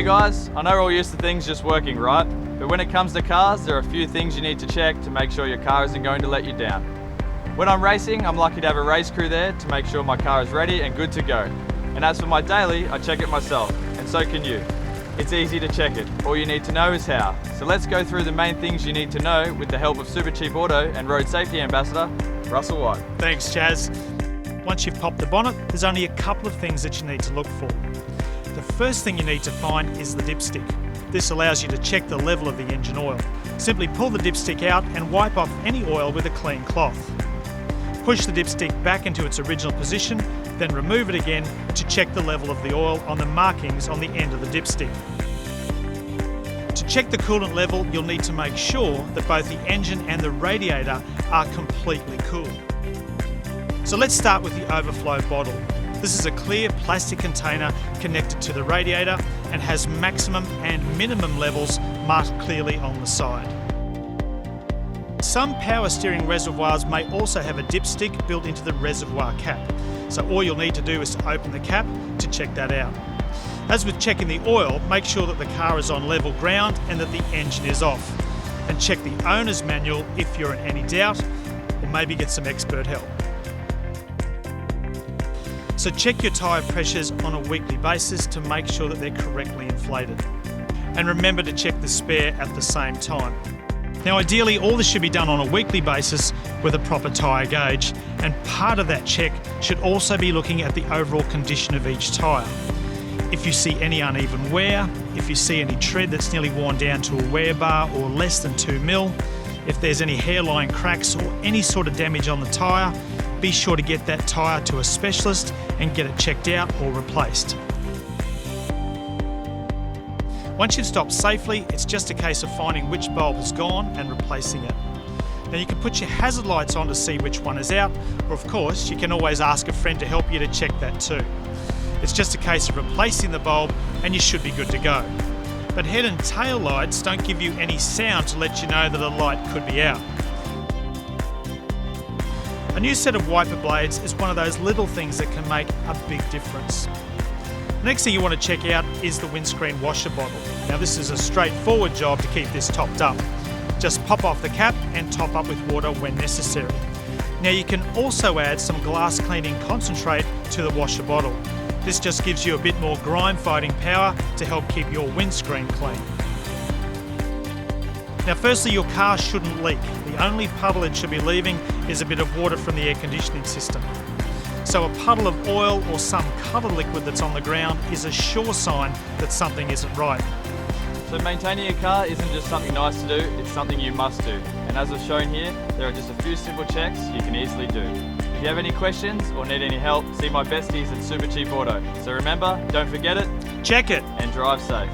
Hey guys, I know we're all used to things just working right, but when it comes to cars, there are a few things you need to check to make sure your car isn't going to let you down. When I'm racing, I'm lucky to have a race crew there to make sure my car is ready and good to go. And as for my daily, I check it myself, and so can you. It's easy to check it. All you need to know is how. So let's go through the main things you need to know with the help of Supercheap Auto and Road Safety Ambassador, Russell White. Thanks, Chaz. Once you've popped the bonnet, there's only a couple of things that you need to look for. The first thing you need to find is the dipstick. This allows you to check the level of the engine oil. Simply pull the dipstick out and wipe off any oil with a clean cloth. Push the dipstick back into its original position, then remove it again to check the level of the oil on the markings on the end of the dipstick. To check the coolant level, you'll need to make sure that both the engine and the radiator are completely cool. So let's start with the overflow bottle. This is a clear plastic container connected to the radiator and has maximum and minimum levels marked clearly on the side. Some power steering reservoirs may also have a dipstick built into the reservoir cap. So all you'll need to do is to open the cap to check that out. As with checking the oil, make sure that the car is on level ground and that the engine is off. And check the owner's manual if you're in any doubt, or maybe get some expert help. So check your tyre pressures on a weekly basis to make sure that they're correctly inflated. And remember to check the spare at the same time. Now ideally all this should be done on a weekly basis with a proper tyre gauge, and part of that check should also be looking at the overall condition of each tyre. If you see any uneven wear, if you see any tread that's nearly worn down to a wear bar or less than 2 mil, if there's any hairline cracks or any sort of damage on the tyre, be sure to get that tyre to a specialist and get it checked out or replaced. Once you've stopped safely, it's just a case of finding which bulb has gone and replacing it. Now you can put your hazard lights on to see which one is out, or of course you can always ask a friend to help you to check that too. It's just a case of replacing the bulb and you should be good to go. But head and tail lights don't give you any sound to let you know that a light could be out. A new set of wiper blades is one of those little things that can make a big difference. The next thing you want to check out is the windscreen washer bottle. Now this is a straightforward job to keep this topped up. Just pop off the cap and top up with water when necessary. Now you can also add some glass cleaning concentrate to the washer bottle. This just gives you a bit more grime fighting power to help keep your windscreen clean. Now firstly, your car shouldn't leak. The only puddle it should be leaving is a bit of water from the air conditioning system. So a puddle of oil or some colour liquid that's on the ground is a sure sign that something isn't right. So maintaining your car isn't just something nice to do, it's something you must do. And as I've shown here, there are just a few simple checks you can easily do. If you have any questions or need any help, see my besties at Supercheap Auto. So remember, don't forget it, check it, and drive safe.